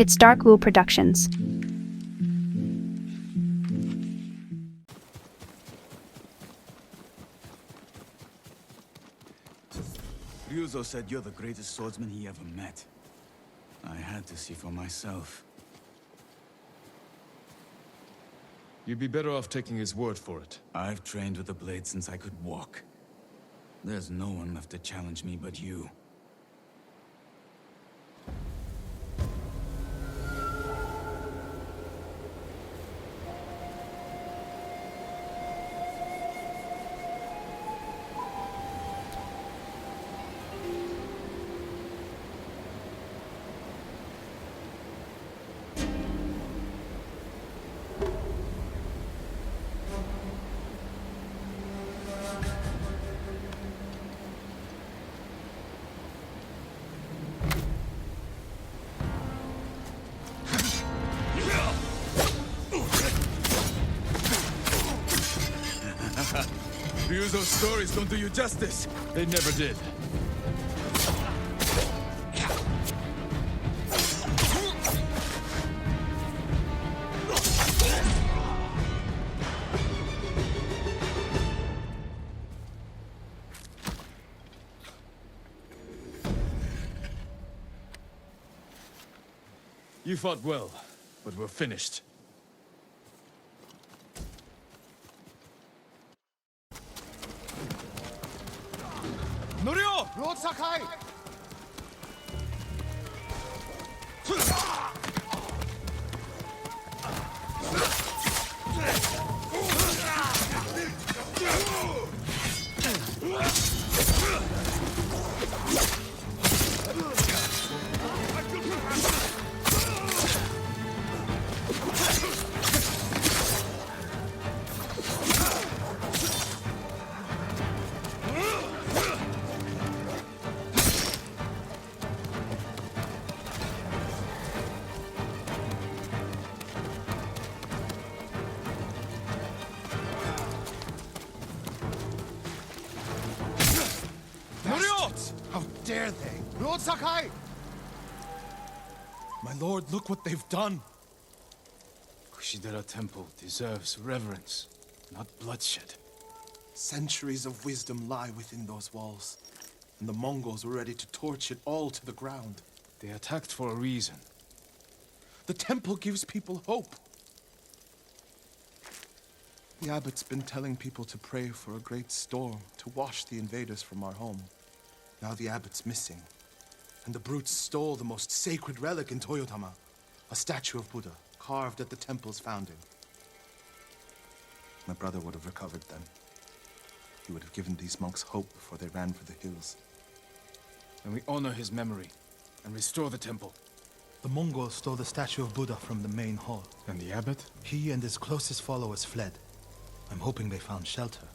It's Ghoul Productions. Ryuzo said you're the greatest swordsman he ever met. I had to see for myself. You'd be better off taking his word for it. I've trained with the blade since I could walk. There's no one left to challenge me but you. Ryuzo's stories don't do you justice. They never did. You fought well, but we're finished. Lord Sakai! How dare they? Lord Sakai! My lord, look what they've done! Kushidaira Temple deserves reverence, not bloodshed. Centuries of wisdom lie within those walls, and the Mongols were ready to torch it all to the ground. They attacked for a reason. The temple gives people hope. The abbot's been telling people to pray for a great storm to wash the invaders from our home. Now the abbot's missing, and the brutes stole the most sacred relic in Toyotama, a statue of Buddha carved at the temple's founding. My brother would have recovered them. He would have given these monks hope before they ran for the hills. And we honor his memory and restore the temple. The Mongols stole the statue of Buddha from the main hall. And the abbot? He and his closest followers fled. I'm hoping they found shelter.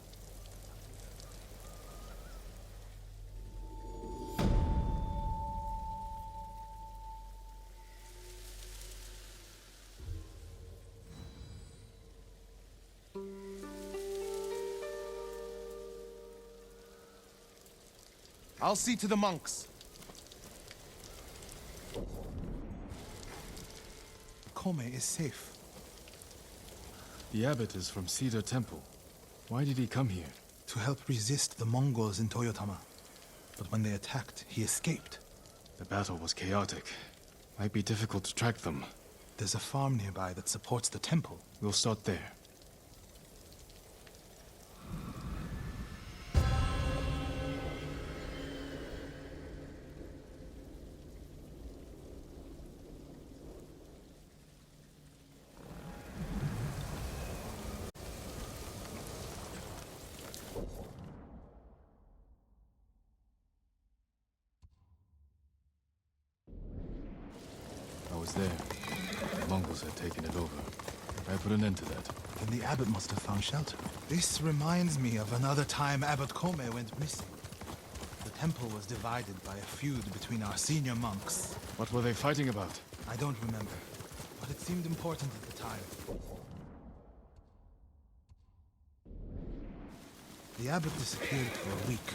I'll see to the monks. Kome is safe. The abbot is from Cedar Temple. Why did he come here? To help resist the Mongols in Toyotama. But when they attacked, he escaped. The battle was chaotic. Might be difficult to track them. There's a farm nearby that supports the temple. We'll start there. I was there. The Mongols had taken it over. I put an end to that. Then the abbot must have found shelter. This reminds me of another time Abbot Kome went missing. The temple was divided by a feud between our senior monks. What were they fighting about? I don't remember, but it seemed important at the time. The abbot disappeared for a week.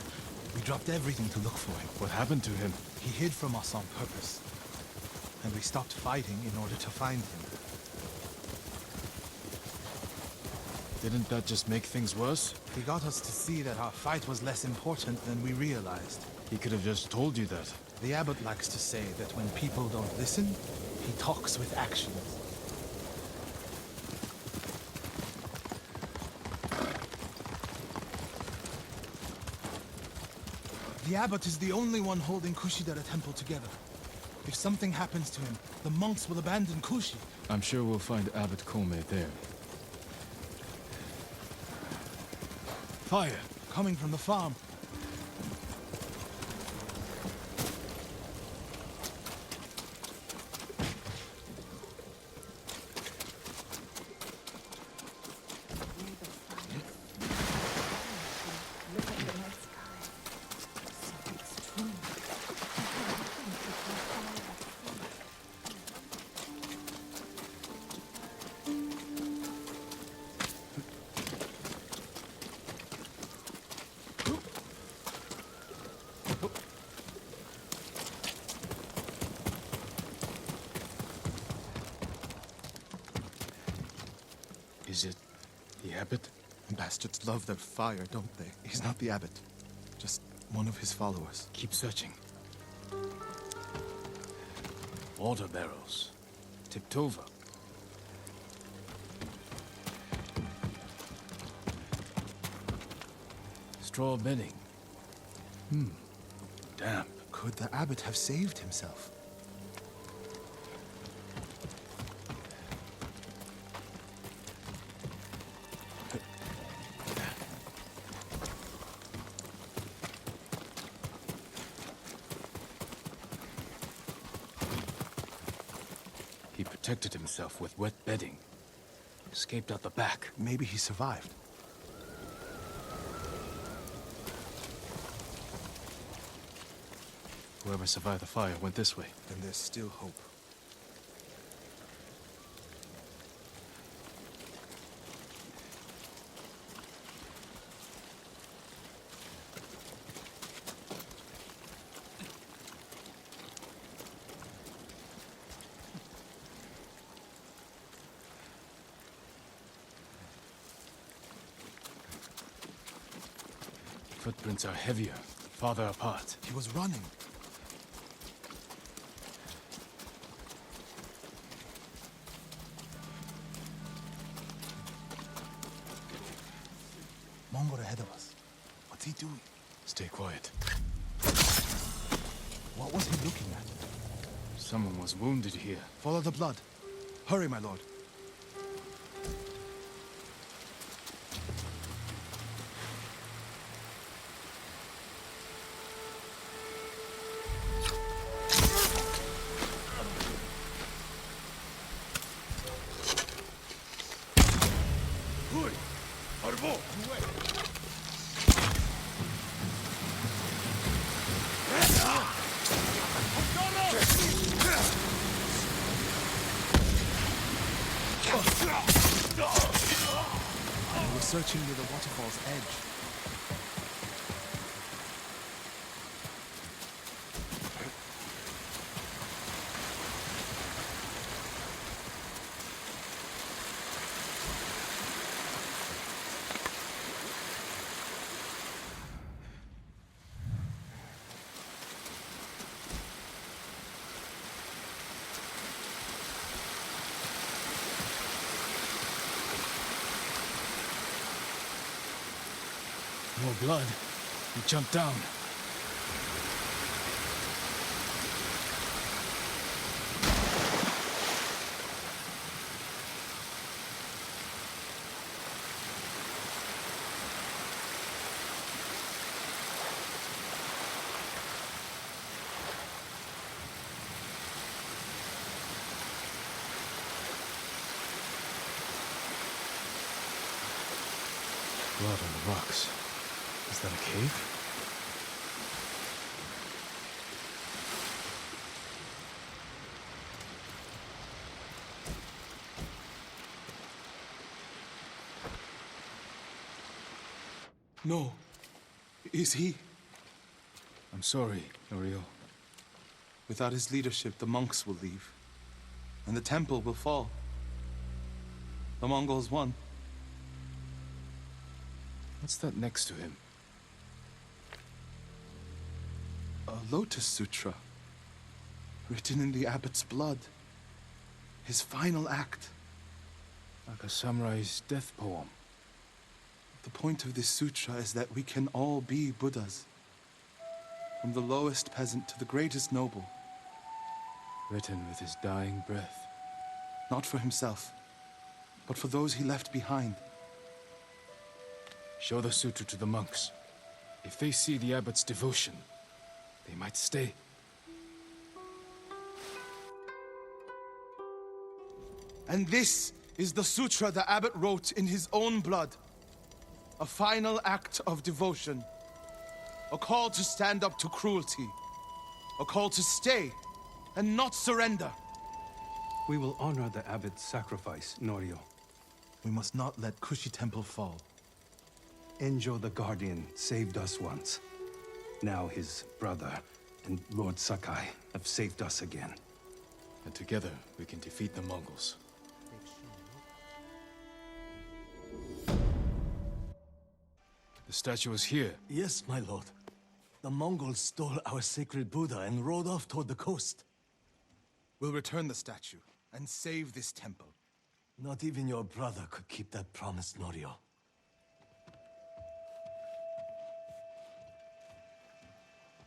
We dropped everything to look for him. What happened to him? He hid from us on purpose. and we stopped fighting in order to find him. Didn't that just make things worse? He got us to see that our fight was less important than we realized. He could have just told you that. The abbot likes to say that when people don't listen, he talks with actions. The abbot is the only one holding 𝓼𝓸𝓬𝓲𝓪𝓵 Temple together. If something happens to him, the monks will abandon Kushi. I'm sure we'll find Abbot Kome there. Fire! Coming from the farm. Is it the abbot? Bastards love their fire, don't they? He's not the abbot. Just one of his followers. Keep searching. Water barrels. Tipped over. Straw bedding. Damp. Could the abbot have saved himself? He protected himself with wet bedding. Escaped out the back. Maybe he survived. Whoever survived the fire went this way. Then there's still hope. Footprints are heavier, farther apart. He was running. Mongol ahead of us. What's he doing? Stay quiet. What was he looking at? Someone was wounded here. Follow the blood. Hurry, my lord. They were searching near the waterfall's edge. More blood. He jumped down. Blood on the rocks. Is that a cave? No. Is he? I'm sorry, Ariel. Without his leadership, the monks will leave, and the temple will fall. The Mongols won. What's that next to him? A Lotus Sutra, written in the abbot's blood. His final act. Like a samurai's death poem. The point of this sutra is that we can all be Buddhas. From the lowest peasant to the greatest noble. Written with his dying breath. Not for himself, but for those he left behind. Show the sutra to the monks. If they see the abbot's devotion, they might stay. And this is the sutra the abbot wrote in his own blood. A final act of devotion. A call to stand up to cruelty. A call to stay and not surrender. We will honor the abbot's sacrifice, Norio. We must not let Kushi Temple fall. Enjo the Guardian saved us once. Now his brother and Lord Sakai have saved us again. And together we can defeat the Mongols. The statue is here. Yes, my lord. The Mongols stole our sacred Buddha and rode off toward the coast. We'll return the statue and save this temple. Not even your brother could keep that promise, Norio.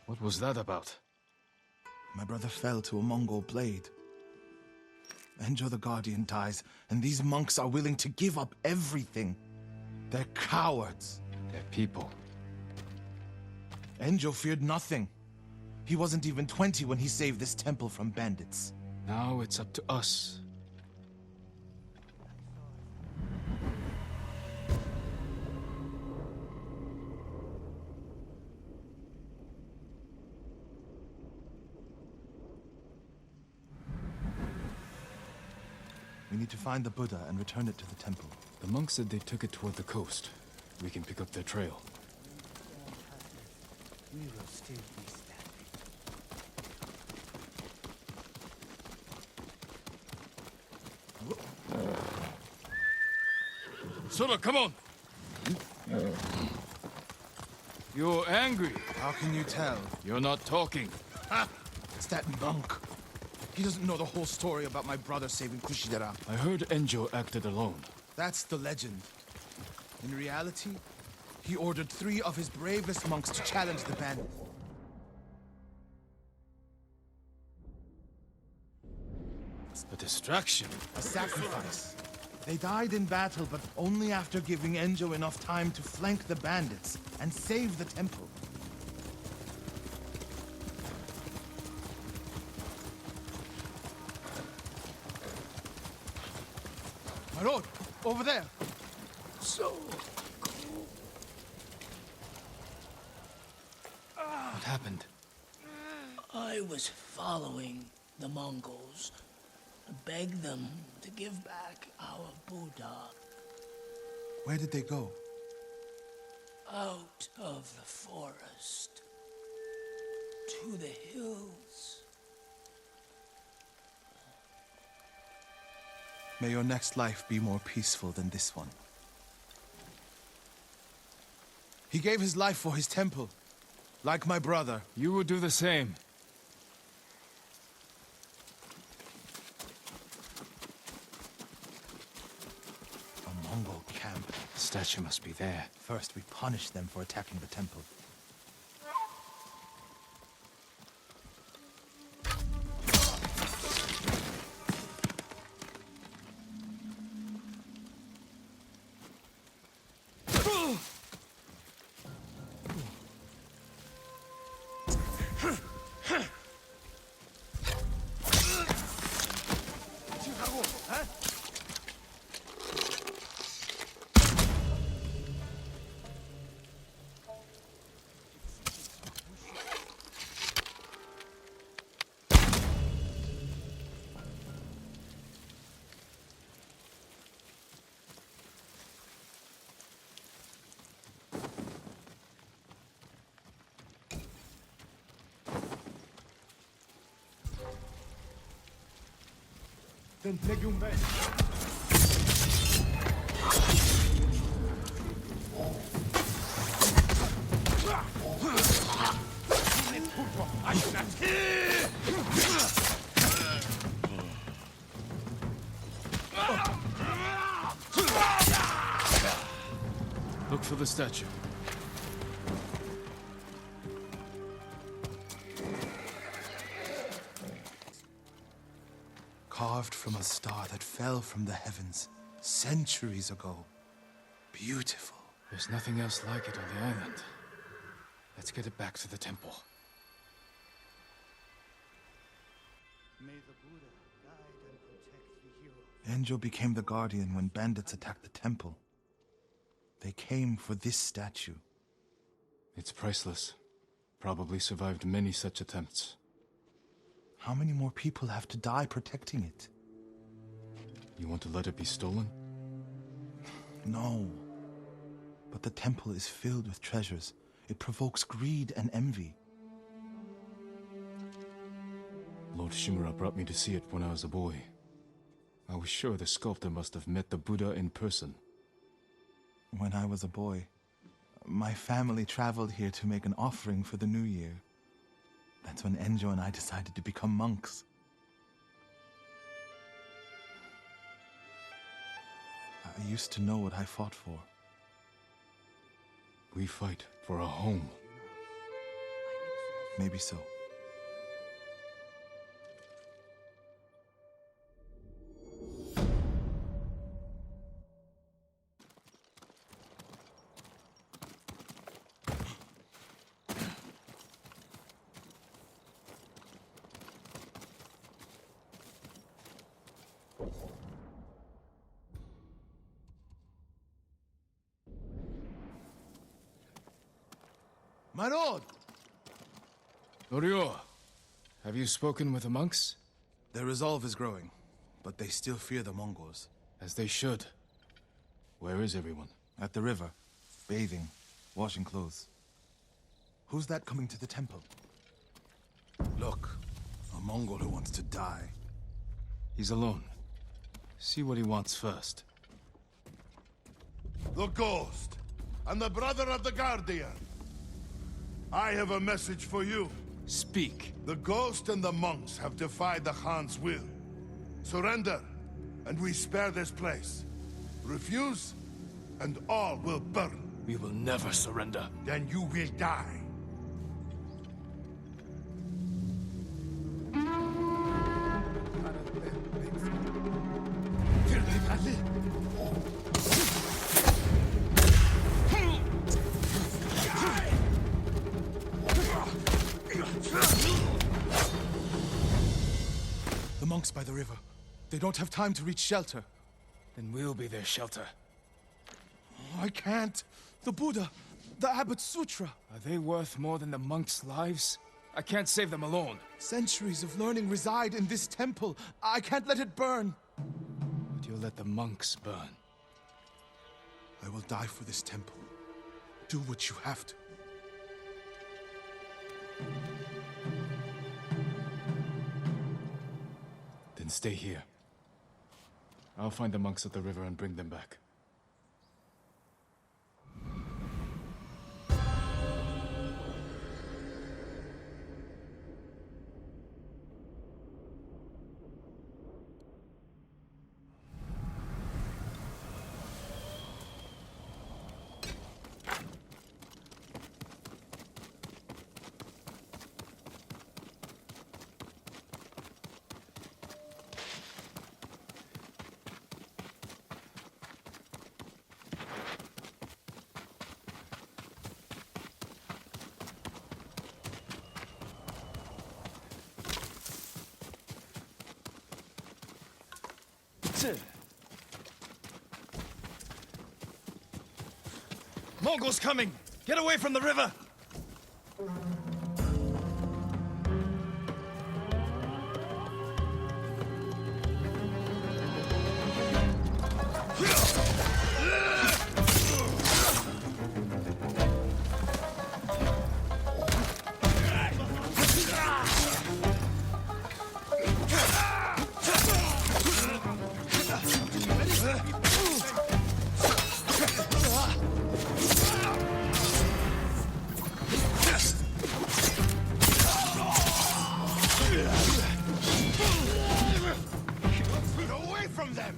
What was that about? My brother fell to a Mongol blade. Enjo the Guardian dies, and these monks are willing to give up everything. They're cowards. They're people. Enjo feared nothing. He wasn't even 20 when he saved this temple from bandits. Now it's up to us. We need to find the Buddha and return it to the temple. The monks said they took it toward the coast. We can pick up their trail. We will still be standing. Sora, come on! You're angry. How can you tell? You're not talking. Ha! It's that monk. He doesn't know the whole story about my brother saving Kushidera. I heard Enjo acted alone. That's the legend. In reality, he ordered 3 of his bravest monks to challenge the bandit. A distraction. A sacrifice. They died in battle, but only after giving Enjo enough time to flank the bandits and save the temple. My lord, over there. So What happened? I was following the Mongols, begged them to give back our Buddha. Where did they go? Out of the forest, to the hills. May your next life be more peaceful than this one. He gave his life for his temple, like my brother. You would do the same. A Mongol camp. The statue must be there. First, we punish them for attacking the temple. Look for the statue. Carved from a star that fell from the heavens centuries ago. Beautiful. There's nothing else like it on the island. Let's get it back to the temple. May the Buddha guide and protect the hero. Enjo became the guardian when bandits attacked the temple. They came for this statue. It's priceless. Probably survived many such attempts. How many more people have to die protecting it? You want to let it be stolen? No. But the temple is filled with treasures. It provokes greed and envy. Lord Shimura brought me to see it when I was a boy. I was sure the sculptor must have met the Buddha in person. When I was a boy, my family traveled here to make an offering for the new year. That's when Enjo and I decided to become monks. I used to know what I fought for. We fight for a home. Maybe so. My lord! Norio, have you spoken with the monks? Their resolve is growing, but they still fear the Mongols. As they should. Where is everyone? At the river, bathing, washing clothes. Who's that coming to the temple? Look, a Mongol who wants to die. He's alone. See what he wants first. The Ghost, and the brother of the Guardian. I have a message for you. Speak. The Ghost and the monks have defied the Khan's will. Surrender, and we spare this place. Refuse, and all will burn. We will never surrender. Then you will die. The monks by the river. They don't have time to reach shelter. Then we'll be their shelter. I can't. The Buddha, the Abbot's Sutra. Are they worth more than the monks' lives? I can't save them alone. Centuries of learning reside in this temple. I can't let it burn. But you'll let the monks burn. I will die for this temple. Do what you have to. Then stay here. I'll find the monks at the river and bring them back. Mongols coming! Get away from the river! them!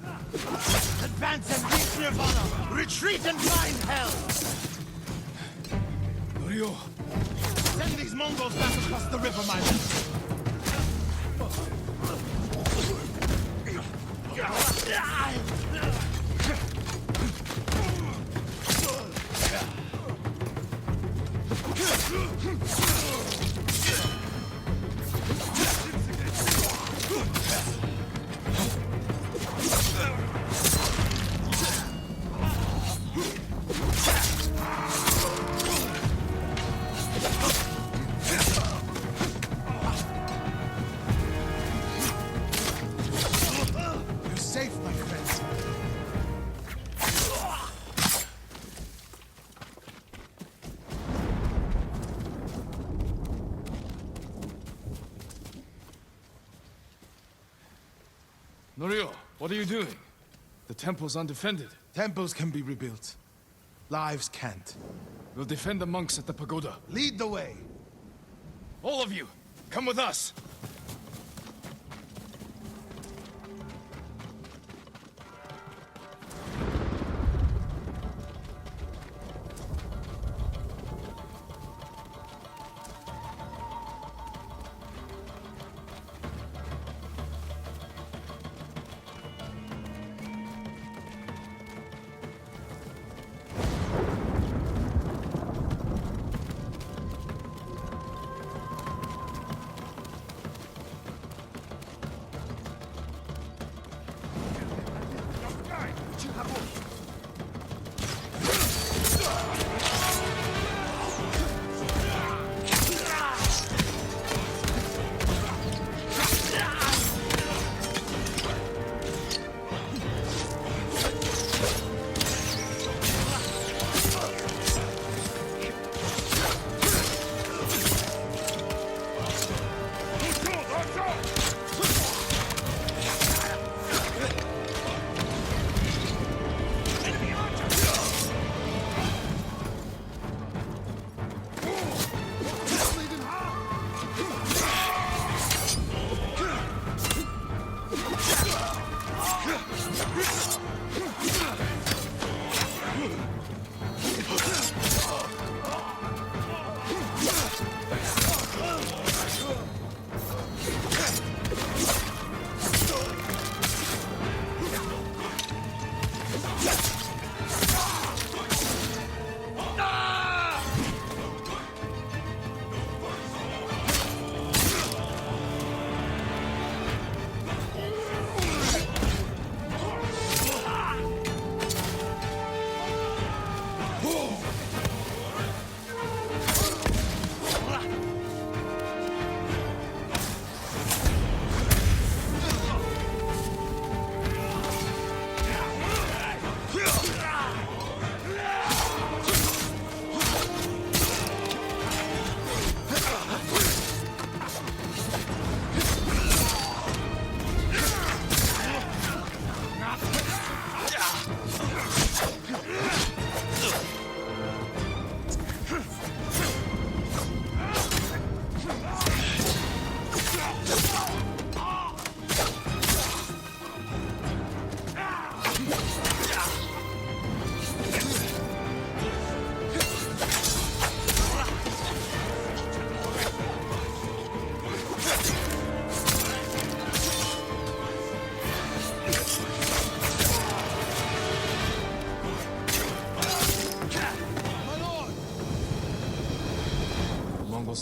Advance and reach Nirvana! Retreat and find hell! Norio, Send these Mongols back across the river, my lord! You're safe, my friends. Norio, what are you doing? The temple's undefended. Temples can be rebuilt. Lives can't. We'll defend the monks at the pagoda. Lead the way. All of you, come with us!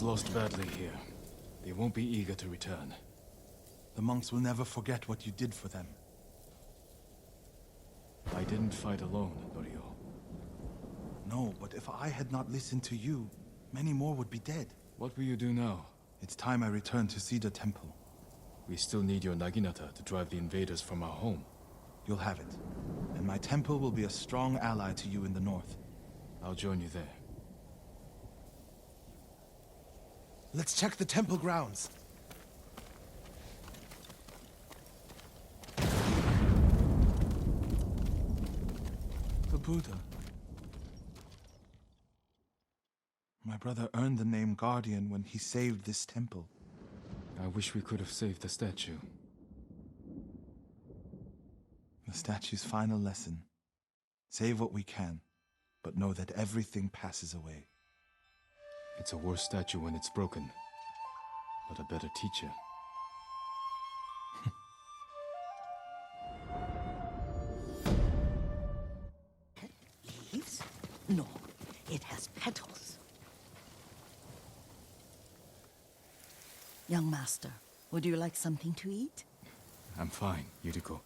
Lost badly here. They won't be eager to return. The monks will never forget what you did for them. I didn't fight alone, Norio. No, but if I had not listened to you, many more would be dead. What will you do now? It's time I return to see the temple. We still need your Naginata to drive the invaders from our home. You'll have it. And my temple will be a strong ally to you in the north. I'll join you there. Let's check the temple grounds. The Buddha. My brother earned the name Guardian when he saved this temple. I wish we could have saved the statue. The statue's final lesson. Save what we can, but know that everything passes away. It's a worse statue when it's broken, but a better teacher. Leaves? No, it has petals. Young master, would you like something to eat? I'm fine, Yuriko.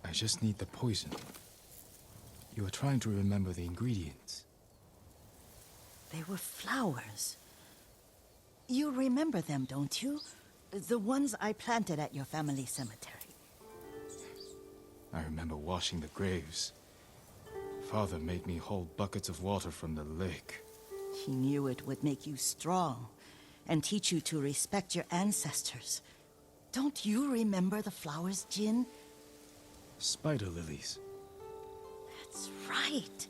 I just need the poison. You were trying to remember the ingredients. They were flowers. You remember them, don't you? The ones I planted at your family cemetery. I remember washing the graves. Father made me hold buckets of water from the lake. He knew it would make you strong and teach you to respect your ancestors. Don't you remember the flowers, Jin? Spider lilies. That's right.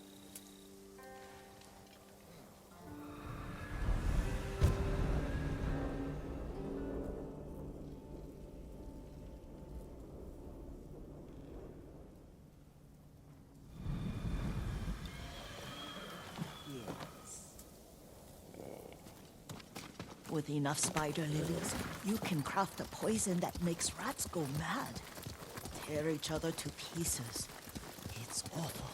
With enough spider lilies, you can craft a poison that makes rats go mad. Tear each other to pieces. It's awful.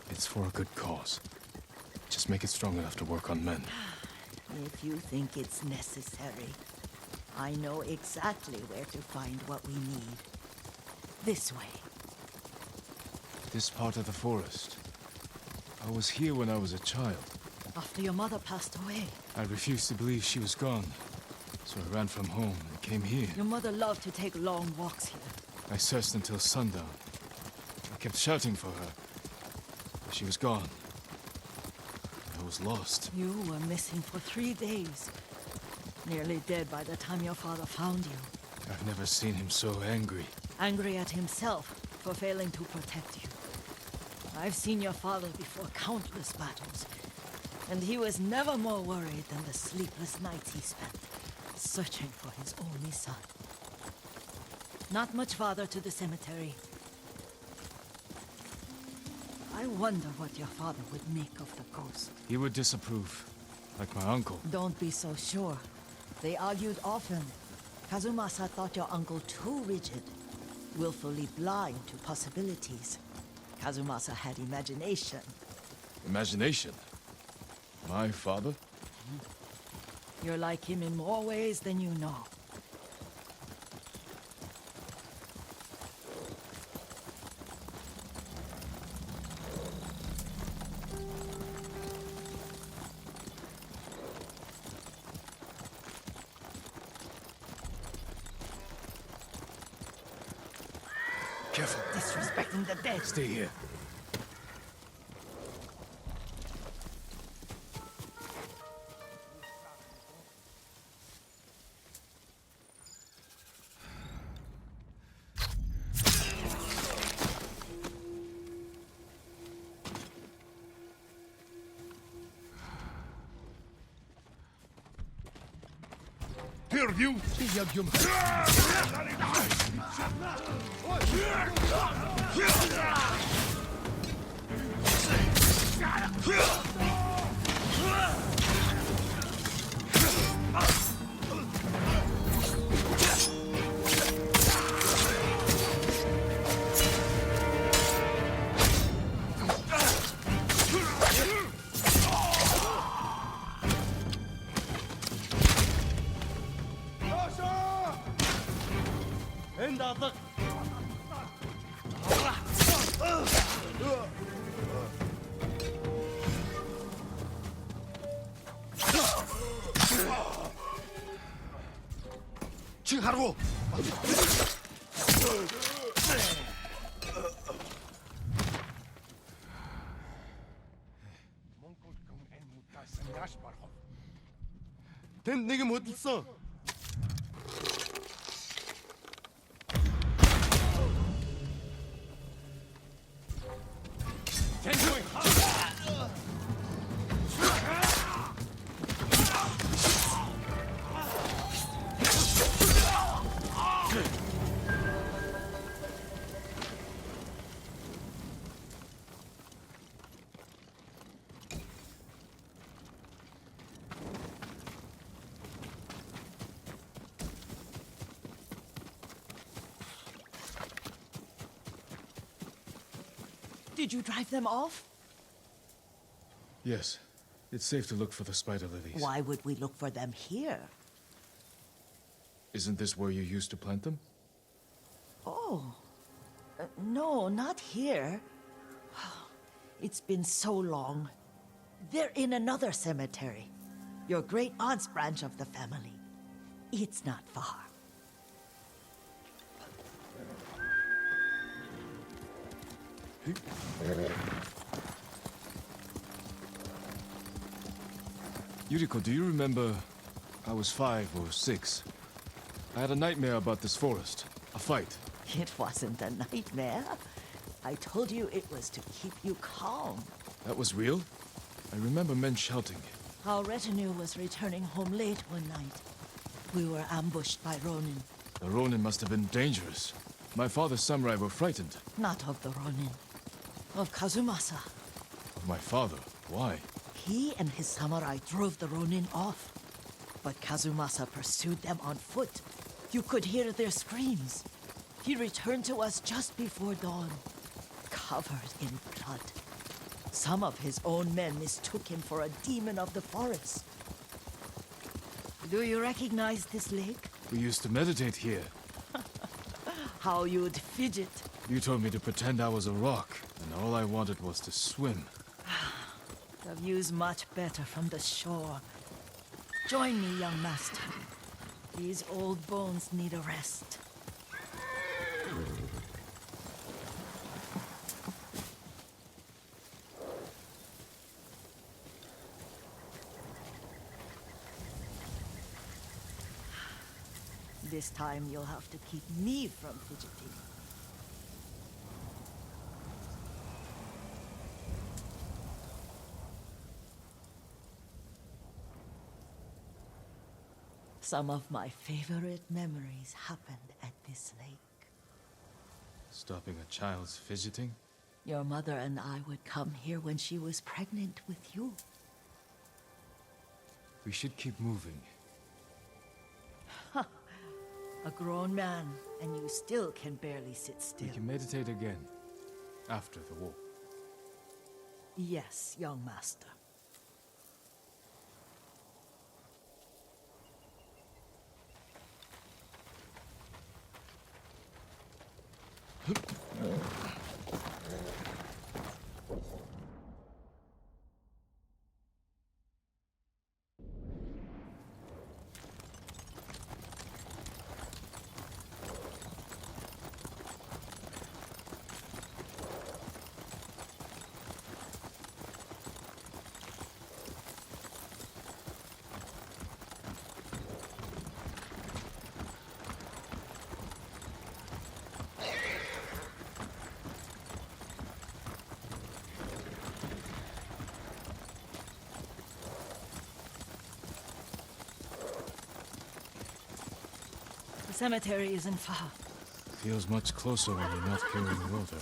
It's for a good cause. Just make it strong enough to work on men. If you think it's necessary, I know exactly where to find what we need. This way. This part of the forest. I was here when I was a child. After your mother passed away. I refused to believe she was gone. So I ran from home and came here. Your mother loved to take long walks here. I searched until sundown. I kept shouting for her. But she was gone. I was lost. You were missing for 3 days. Nearly dead by the time your father found you. I've never seen him so angry. Angry at himself for failing to protect you. I've seen your father before countless battles. And he was never more worried than the sleepless nights he spent searching for his only son. Not much farther to the cemetery. I wonder what your father would make of the ghost. He would disapprove, like my uncle. Don't be so sure. They argued often. Kazumasa thought your uncle too rigid, willfully blind to possibilities. Kazumasa had imagination. Imagination? My father? You're like him in more ways than you know. Careful. Disrespecting the dead. Stay here. Hear you! 하라고. 된 내게 못 있어. Did you drive them off? Yes. It's safe to look for the spider lilies. Why would we look for them here? Isn't this where you used to plant them? Oh. No, not here. It's been so long. They're in another cemetery. Your great aunt's branch of the family. It's not far. Yuriko, do you remember? I was 5 or 6. I had a nightmare about this forest. A fight. It wasn't a nightmare. I told you it was to keep you calm. That was real? I remember men shouting. Our retinue was returning home late one night. We were ambushed by Ronin. The Ronin must have been dangerous. My father's samurai were frightened. Not of the Ronin. Of Kazumasa. Of my father? Why? He and his samurai drove the Ronin off. But Kazumasa pursued them on foot. You could hear their screams. He returned to us just before dawn, covered in blood. Some of his own men mistook him for a demon of the forest. Do you recognize this lake? We used to meditate here. How you'd fidget. You told me to pretend I was a rock, and all I wanted was to swim. The view's much better from the shore. Join me, young master. These old bones need a rest. This time you'll have to keep me from fidgeting. Some of my favorite memories happened at this lake. Stopping a child's fidgeting? Your mother and I would come here when she was pregnant with you. We should keep moving. A grown man, and you still can barely sit still. We can meditate again, after the war. Yes, young master. The cemetery isn't far. Feels much closer when you're not carrying water.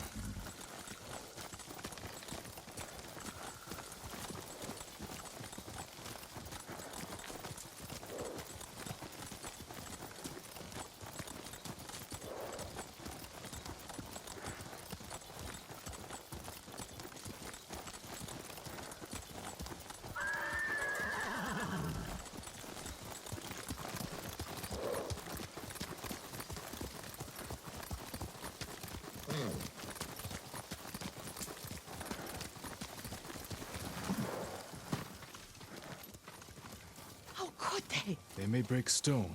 How could they? They may break stone,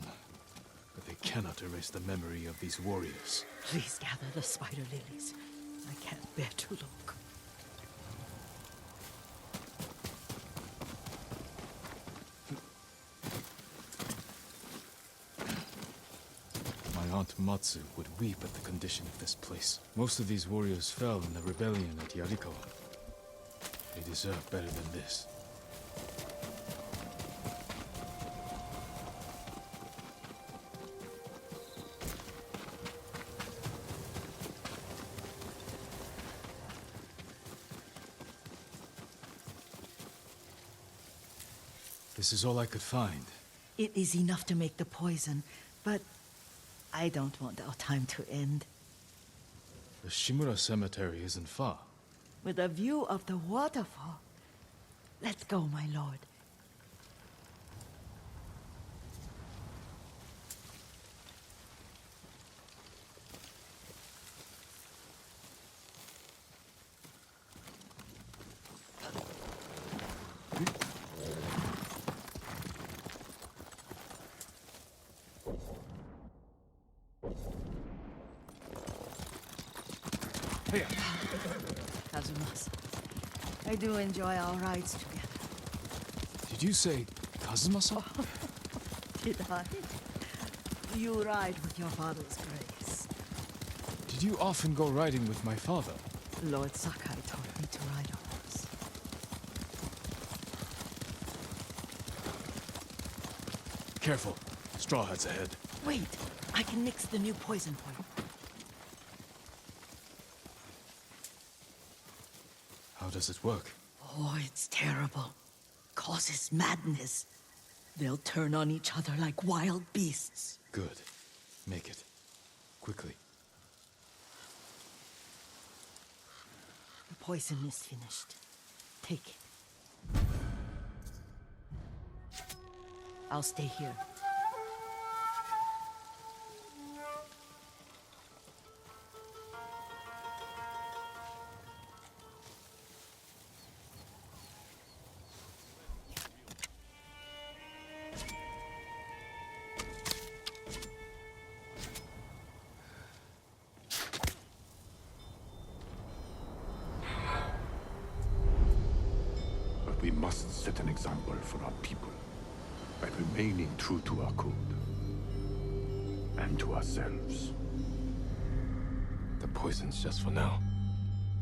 but they cannot erase the memory of these warriors. Please gather the spider lilies. I can't bear to look. My aunt Matsu would weep at the condition of this place. Most of these warriors fell in the rebellion at 𝓼𝓸𝓬𝓲𝓪𝓵𝓼. They deserve better than this. This is all I could find. It is enough to make the poison, but I don't want our time to end. The Shimura cemetery isn't far. with a view of the waterfall. Let's go, my lord. Here. Kazumasa, I do enjoy our rides together. Did you say Kazuma-san? Did I? You ride with your father's grace. Did you often go riding with my father? Lord Sakai taught me to ride a horse. Careful. Straw Hat's ahead. Wait, I can mix the new poison for you. How does it work? Oh, it's terrible. Causes madness. They'll turn on each other like wild beasts. Good. Make it. Quickly. The poison is finished. Take it. I'll stay here. We must set an example for our people by remaining true to our code and to ourselves. The poison's just for now.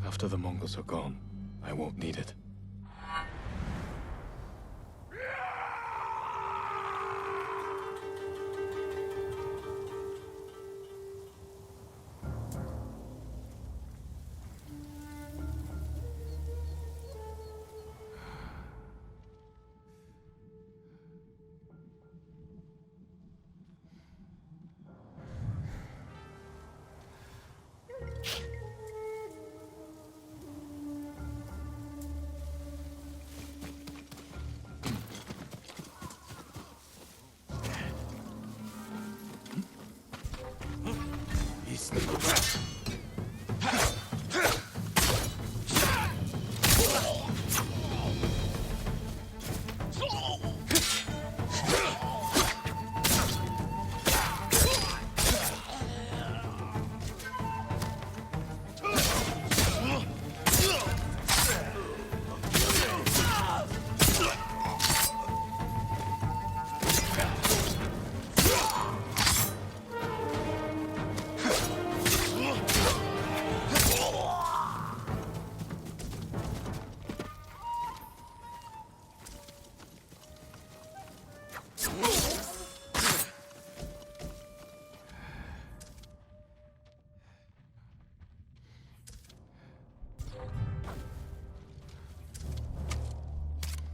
After the Mongols are gone, I won't need it.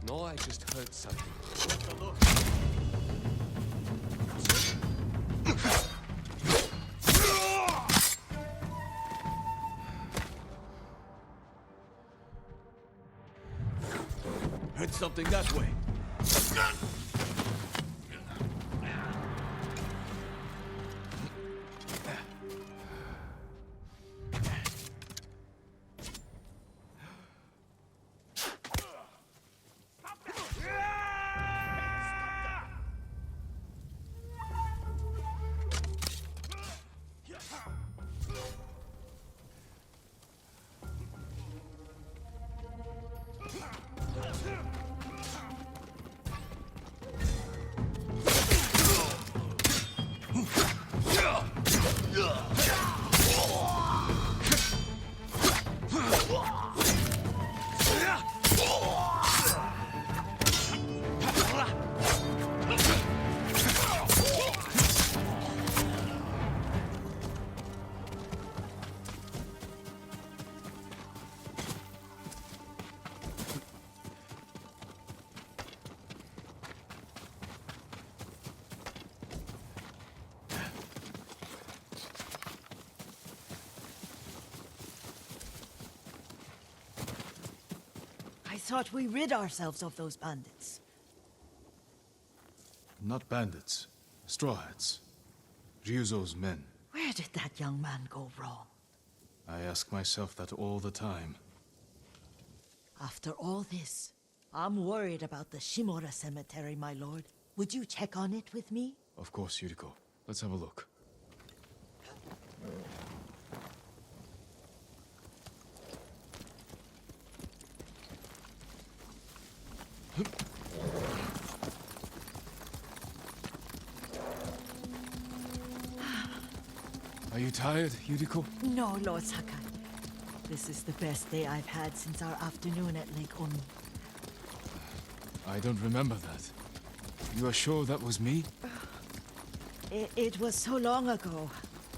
No, I just heard something. Heard something that way. thought we rid ourselves of those bandits. Not bandits. Straw hats. Ryuzo's men. Where did that young man go wrong? I ask myself that all the time. After all this, I'm worried about the Shimura cemetery, my lord. Would you check on it with me? Of course, Yuriko. Let's have a look. Are you tired, Yuriko? No, Lord Sakai. This is the best day I've had since our afternoon at Lake Omi. I don't remember that. You are sure that was me? It was so long ago.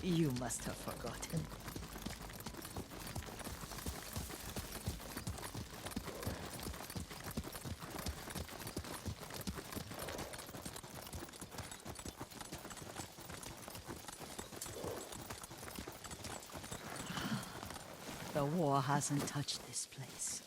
You must have forgotten. The war hasn't touched this place.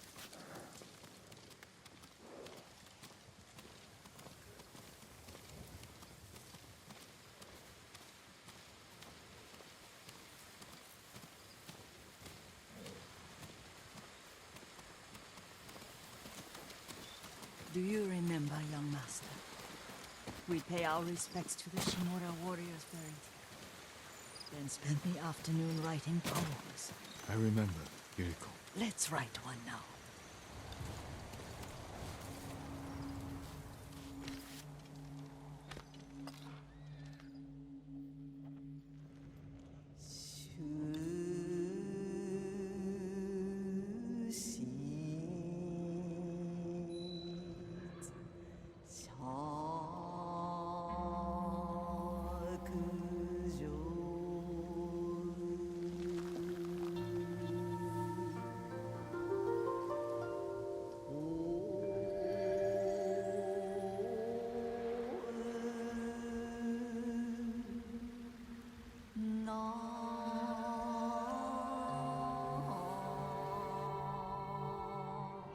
Do you remember, young master? We'd pay our respects to the Shimura warriors buried here, then spend the afternoon writing poems. I remember, Yuriko. Let's write one now.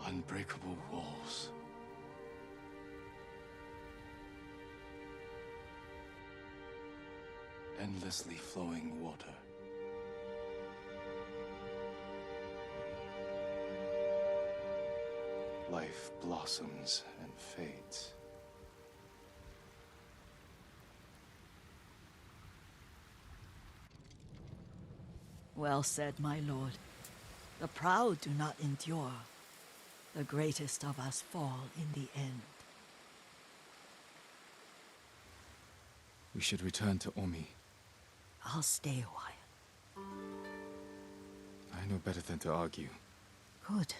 Unbreakable walls. Endlessly flowing water. Life blossoms and fades. Well said, my lord. The proud do not endure. The greatest of us fall in the end. We should return to Omi. I'll stay a while. I know better than to argue. Good.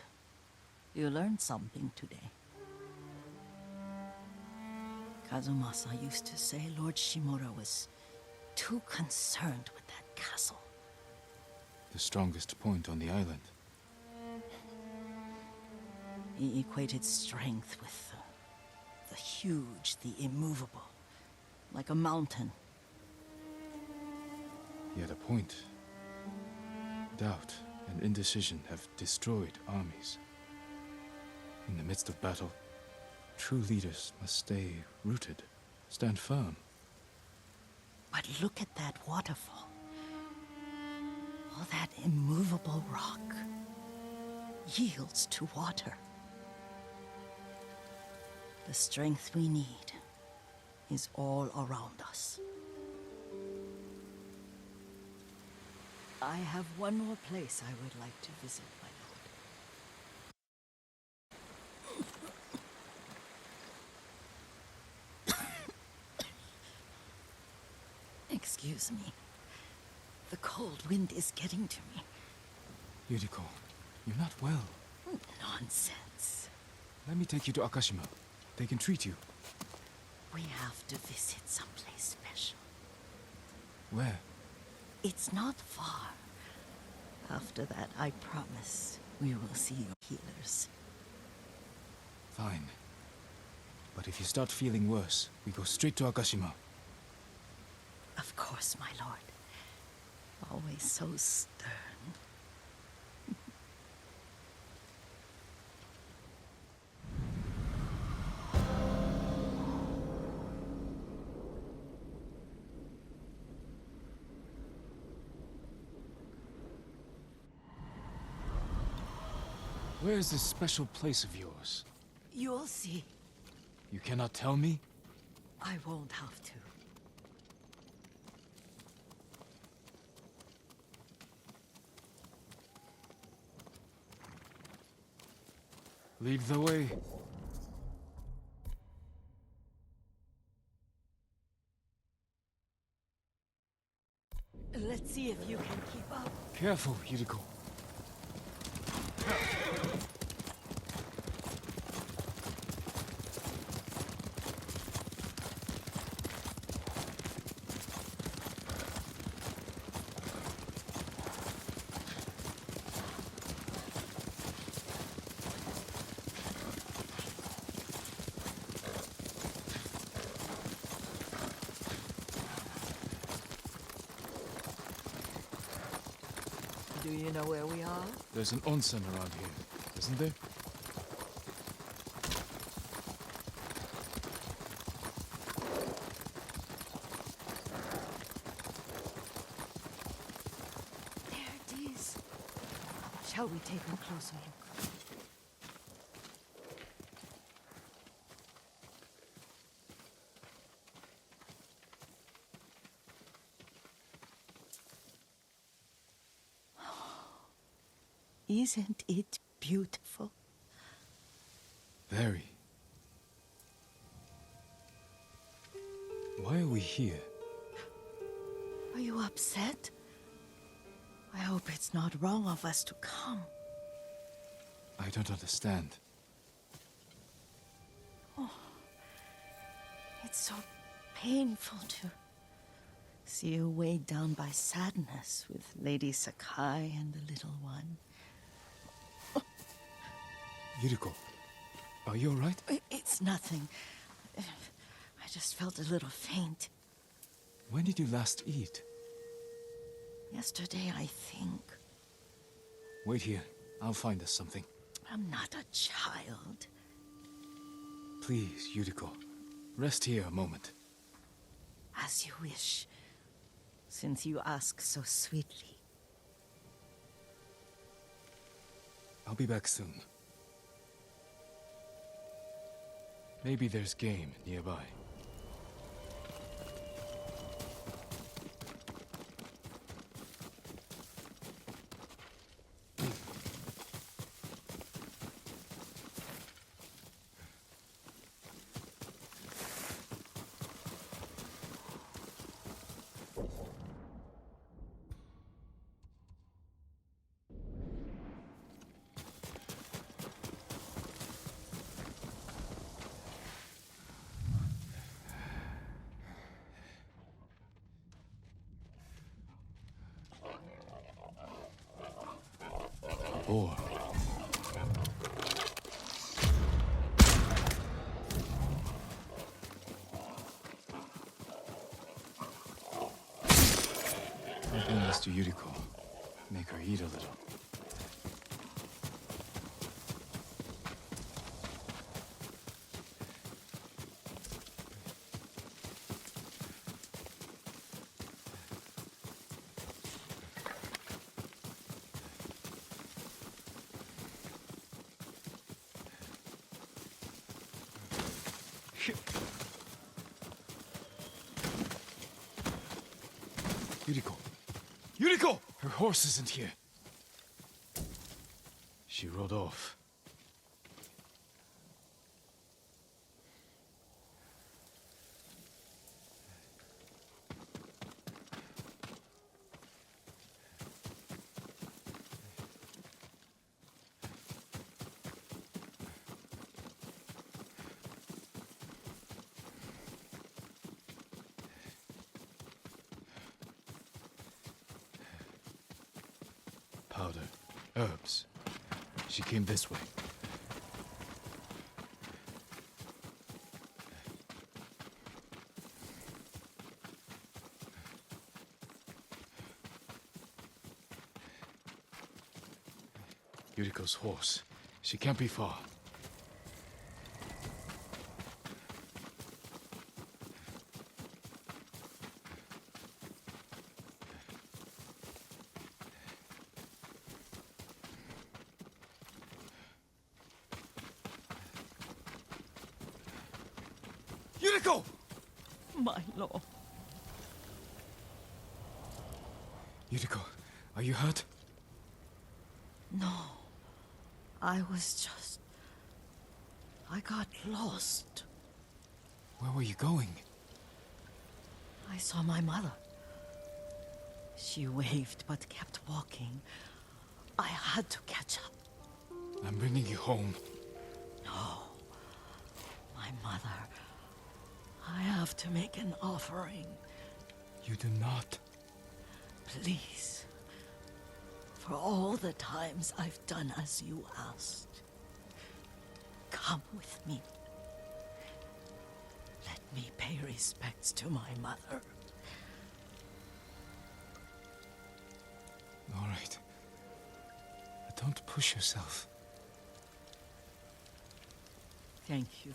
You learned something today. Kazumasa used to say Lord Shimura was too concerned with that castle. The strongest point on the island. He equated strength with the huge, the immovable, like a mountain. Yet a point. Doubt and indecision have destroyed armies. In the midst of battle, true leaders must stay rooted, stand firm. But look at that waterfall. All that immovable rock yields to water. The strength we need is all around us. I have one more place I would like to visit, my lord. Excuse me. The cold wind is getting to me. Yuriko, you're not well. Nonsense. Let me take you to Akashima. They can treat you. We have to visit someplace special. Where? It's not far. After that, I promise we will see your healers. Fine. But if you start feeling worse, we go straight to Akashima. Of course, my lord. Always so stern. Where is this special place of yours? You'll see. You cannot tell me? I won't have to. Lead the way. Let's see if you can keep up. Careful, Yuriko. Do you know where we are? There's an onsen around here, isn't there? There it is. Shall we take a closer look? Isn't it beautiful? Very. Why are we here? Are you upset? I hope it's not wrong of us to come. I don't understand. Oh, it's so painful to see you weighed down by sadness with Lady Sakai and the little one. Yuriko, are you all right? It's nothing. I just felt a little faint. When did you last eat? Yesterday, I think. Wait here. I'll find us something. I'm not a child. Please, Yuriko. Rest here a moment. As you wish, since you ask so sweetly. I'll be back soon. Maybe there's game nearby. Or I'll bring this to Yuriko. Make her eat a little. Yuriko! Yuriko! Her horse isn't here. She rode off. Powder. Herbs. She came this way. Yuriko's horse. She can't be far. Yuriko! My lord. Yuriko, are you hurt? No. I got lost. Where were you going? I saw my mother. She waved but kept walking. I had to catch up. I'm bringing you home. No. My mother. I have to make an offering. You do not. Please. For all the times I've done as you asked. Come with me. Let me pay respects to my mother. All right. But don't push yourself. Thank you.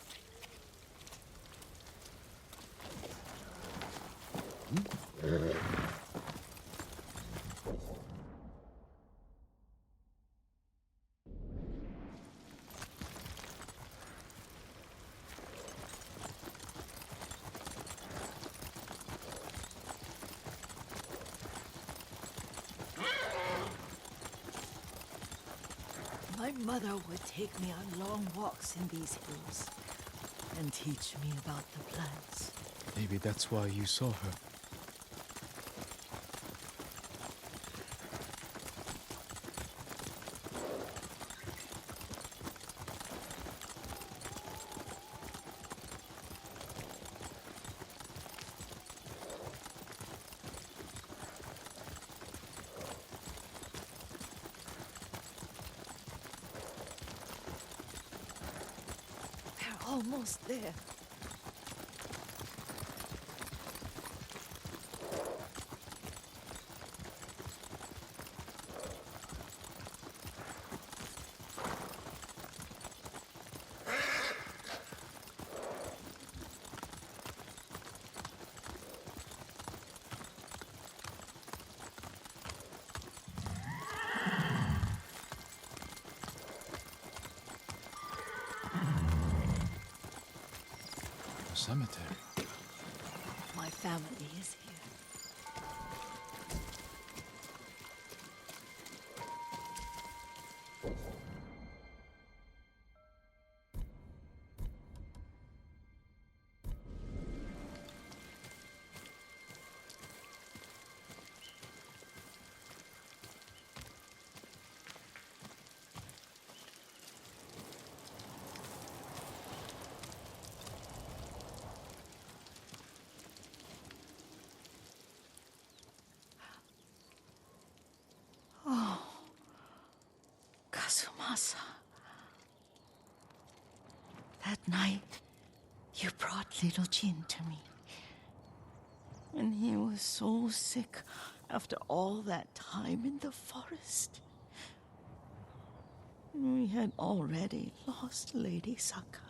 My mother would take me on long walks in these hills and teach me about the plants. Maybe that's why you saw her. We're almost there. Cemetery. My family is here. Kazumasa. That night, you brought little Jin to me. And he was so sick after all that time in the forest. We had already lost Lady Sakai.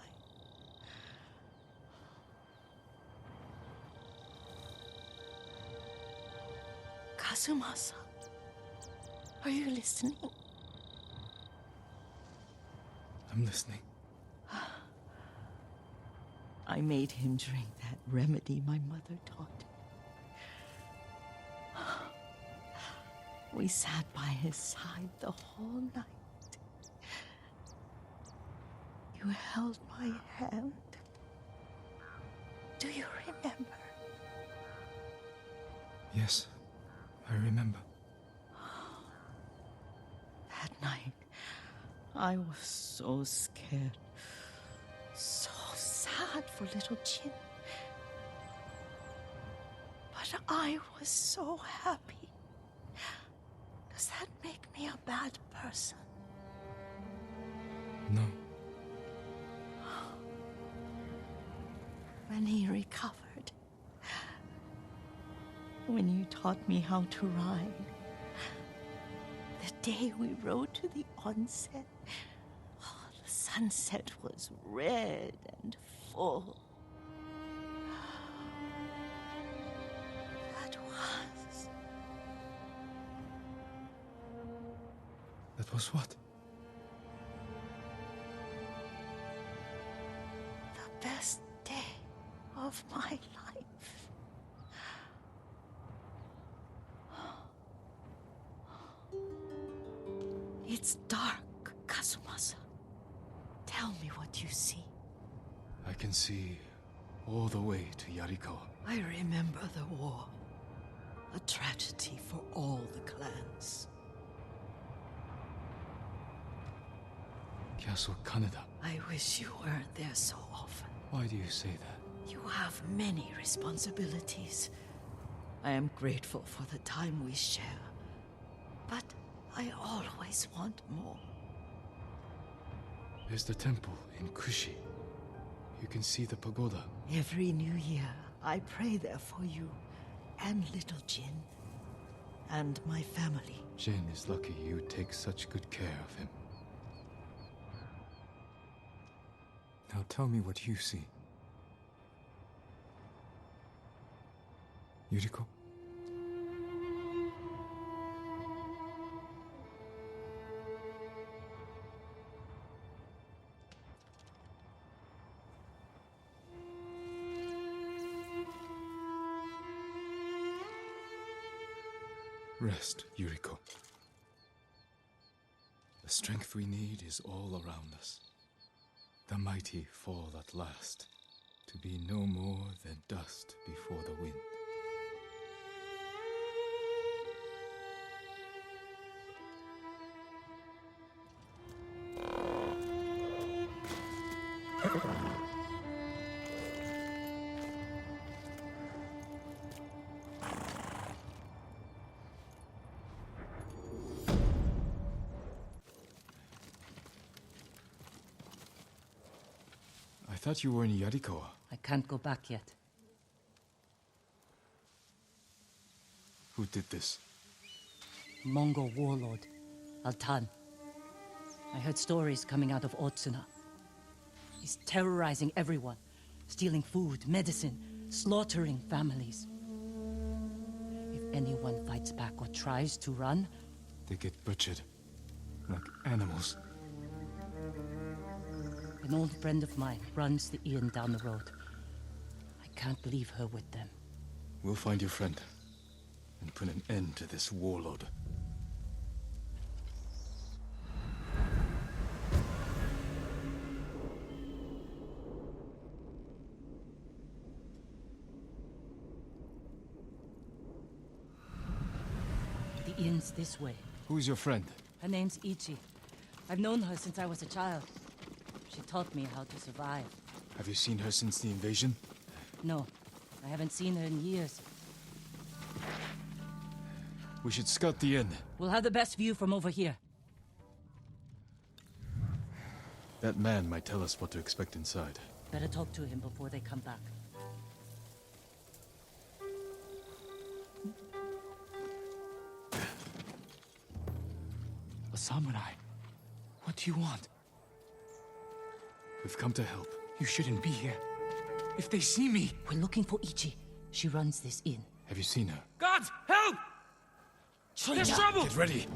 Kazumasa, are you listening? I'm listening. I made him drink that remedy my mother taught him. We sat by his side the whole night. You held my hand. Do you remember? Yes, I remember. That night, I was so scared. So sad for little Jin. But I was so happy. Does that make me a bad person? No. When he recovered, when you taught me how to ride, the day we rode to the onset, the sunset was red and full. That was what? The best day of of my life. It's dark, Kazumasa. Tell me what you see. I can see all the way to Yarikawa. I remember the war. A tragedy for all the clans. Castle Kaneda. I wish you weren't there so often. Why do you say that? You have many responsibilities. I am grateful for the time we share. But I always want more. There's the temple in Kushi. You can see the pagoda. Every new year, I pray there for you, and little Jin, and my family. Jin is lucky you take such good care of him. Now tell me what you see. Yuriko? Rest, Yuriko. The strength we need is all around us. The mighty fall at last, to be no more than dust before the wind. I thought you were in Yarikawa. I can't go back yet. Who did this? Mongol warlord, Altan. I heard stories coming out of Otsuna. He's terrorizing everyone, stealing food, medicine, slaughtering families. If anyone fights back or tries to run, they get butchered, like animals. An old friend of mine runs the inn down the road. I can't leave her with them. We'll find your friend, and put an end to this warlord. The inn's this way. Who's your friend? Her name's Ichi. I've known her since I was a child. She taught me how to survive. Have you seen her since the invasion? No, I haven't seen her in years. We should scout the inn. We'll have the best view from over here. That man might tell us what to expect inside. Better talk to him before they come back. A samurai. What do you want? We've come to help. You shouldn't be here. If they see me... We're looking for Ichi. She runs this inn. Have you seen her? Gods, help! There's trouble! Get ready!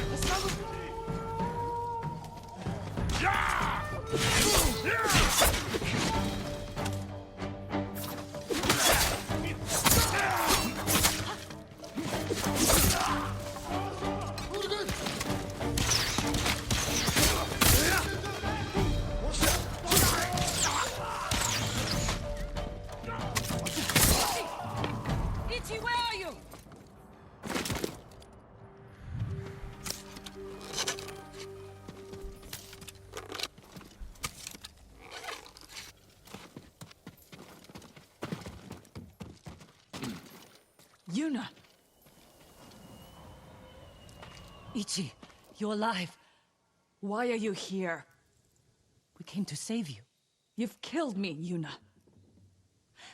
There's trouble! Ichi, where are you? Yuna! Ichi, you're alive. Why are you here? We came to save you. You've killed me, Yuna.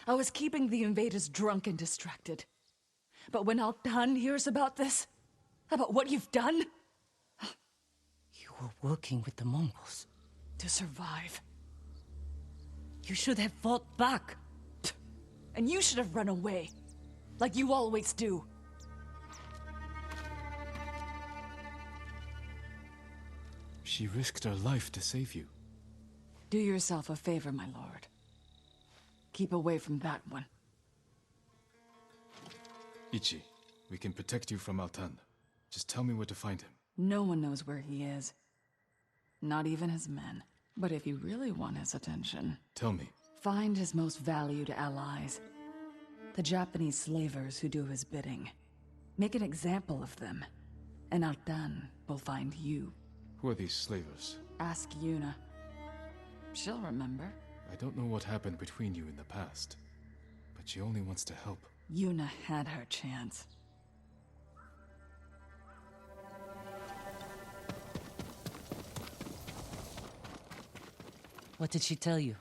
I was keeping the invaders drunk and distracted. But when Altan hears about this, about what you've done... You were working with the Mongols. To survive. You should have fought back. And you should have run away. Like you always do. She risked her life to save you. Do yourself a favor, my lord. Keep away from that one. Ichi, we can protect you from Altan. Just tell me where to find him. No one knows where he is. Not even his men. But if you really want his attention... Tell me. Find his most valued allies. The Japanese slavers who do his bidding. Make an example of them. And Altan will find you. Who are these slavers? Ask Yuna. She'll remember. I don't know what happened between you in the past. But she only wants to help. Yuna had her chance. What did she tell you?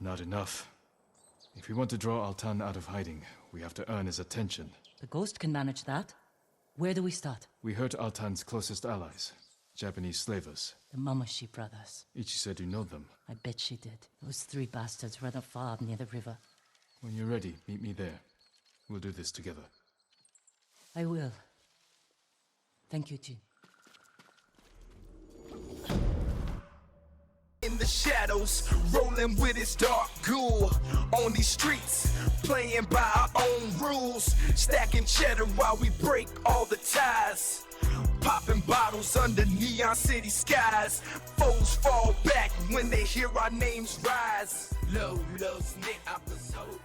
Not enough. If we want to draw Altan out of hiding, we have to earn his attention. The Ghost can manage that. Where do we start? We hurt Altan's closest allies, Japanese slavers. The Momoshi brothers. Ichi said you know them. I bet she did. Those 3 bastards run a farm near the river. When you're ready, meet me there. We'll do this together. I will. Thank you, Jin. In the shadows, rolling with his dark ghoul. On these streets, playing by our own rules. Stacking cheddar while we break all the ties. Popping bottles under neon city skies. Foes fall back when they hear our names rise. Low, low, snake episode.